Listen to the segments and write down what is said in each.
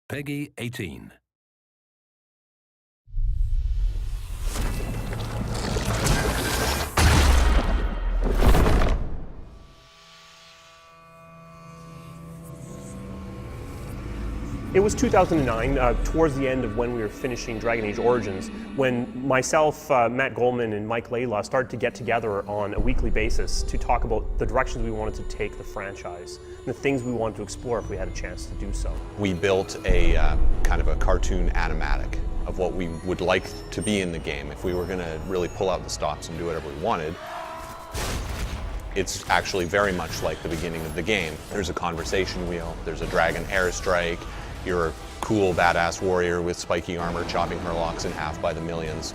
Peggy 18. It was 2009, towards the end of when we were finishing Dragon Age Origins, when myself, Matt Goldman, and Mike Layla started to get together on a weekly basis to talk about the directions we wanted to take the franchise, and the things we wanted to explore if we had a chance to do so. We built a kind of a cartoon animatic of what we would like to be in the game if we were going to really pull out the stops and do whatever we wanted. It's actually very much like the beginning of the game. There's a conversation wheel, there's a dragon airstrike, you're a cool, badass warrior with spiky armor chopping Murlocs in half by the millions.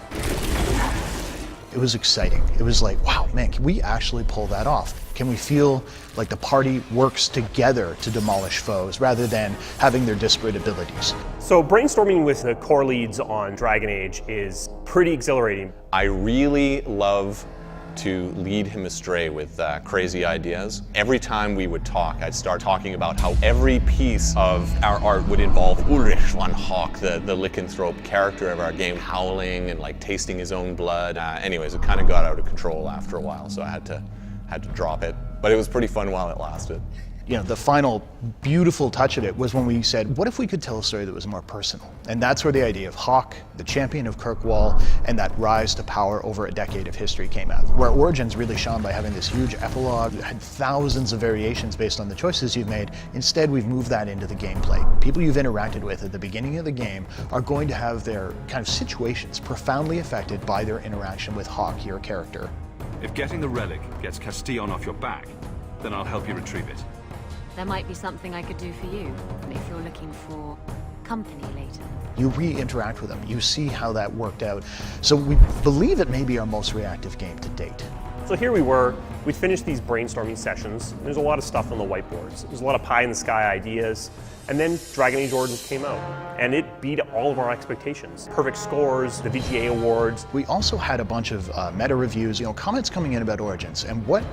It was exciting. It was like, wow, man, can we actually pull that off? Can we feel like the party works together to demolish foes rather than having their disparate abilities? So brainstorming with the core leads on Dragon Age is pretty exhilarating. I really love to lead him astray with crazy ideas. Every time we would talk, I'd start talking about how every piece of our art would involve Ulrich von Hawk, the lycanthrope character of our game, howling and like tasting his own blood. Anyways, it kind of got out of control after a while, so I had to drop it. But it was pretty fun while it lasted. You know, the final beautiful touch of it was when we said, what if we could tell a story that was more personal? And that's where the idea of Hawk, the champion of Kirkwall, and that rise to power over a decade of history came out. Where Origins really shone by having this huge epilogue that had thousands of variations based on the choices you've made. Instead, we've moved that into the gameplay. People you've interacted with at the beginning of the game are going to have their kind of situations profoundly affected by their interaction with Hawk, your character. If getting the relic gets Castillon off your back, then I'll help you retrieve it. There might be something I could do for you, if you're looking for company later. You re-interact with them, you see how that worked out. So we believe it may be our most reactive game to date. So here we were, we finished these brainstorming sessions. There's a lot of stuff on the whiteboards. There's a lot of pie-in-the-sky ideas. And then Dragon Age Origins came out, and it beat all of our expectations. Perfect scores, the VGA awards. We also had a bunch of meta reviews, comments coming in about Origins, and what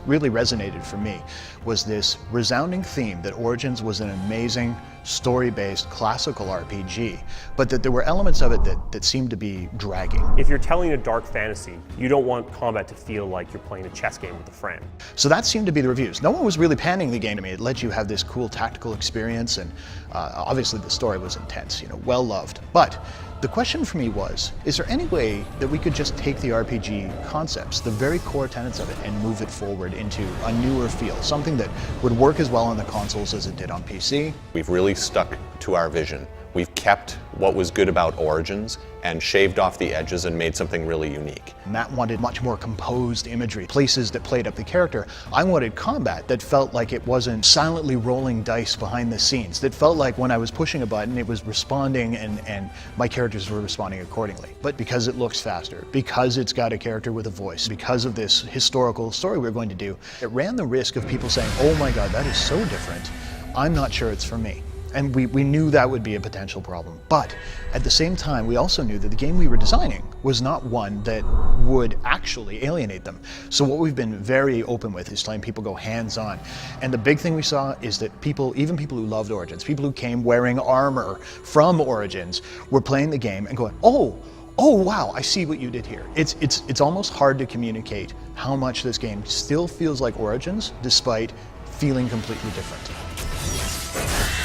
really resonated for me was this resounding theme that Origins was an amazing story-based classical RPG, but that there were elements of it that seemed to be dragging. If you're telling a dark fantasy, you don't want combat to feel like you're playing a chess game with a friend. So that seemed to be the reviews. No one was really panning the game to me. It let you have this cool tactical experience, and obviously the story was intense, well loved. But the question for me was, is there any way that we could just take the RPG concepts, the very core tenets of it, and move it forward into a newer feel, something that would work as well on the consoles as it did on PC? We've really stuck to our vision. We've kept what was good about Origins and shaved off the edges and made something really unique. Matt wanted much more composed imagery, places that played up the character. I wanted combat that felt like it wasn't silently rolling dice behind the scenes, that felt like when I was pushing a button, it was responding and my characters were responding accordingly. But because it looks faster, because it's got a character with a voice, because of this historical story we're going to do, it ran the risk of people saying, oh my God, that is so different. I'm not sure it's for me. And we knew that would be a potential problem. But at the same time, we also knew that the game we were designing was not one that would actually alienate them. So what we've been very open with is letting people go hands-on. And the big thing we saw is that people, even people who loved Origins, people who came wearing armor from Origins, were playing the game and going, oh wow, I see what you did here. It's almost hard to communicate how much this game still feels like Origins, despite feeling completely different.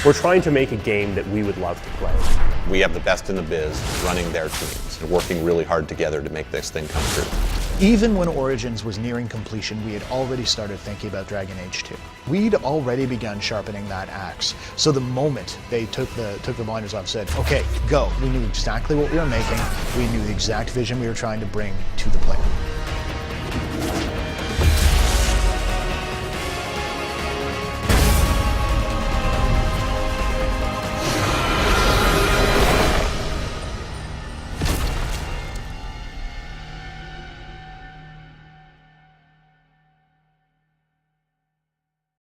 We're trying to make a game that we would love to play. We have the best in the biz running their teams and working really hard together to make this thing come true. Even when Origins was nearing completion, we had already started thinking about Dragon Age 2. We'd already begun sharpening that axe. So the moment they took the blinders off and said, okay, go. We knew exactly what we were making. We knew the exact vision we were trying to bring to the player.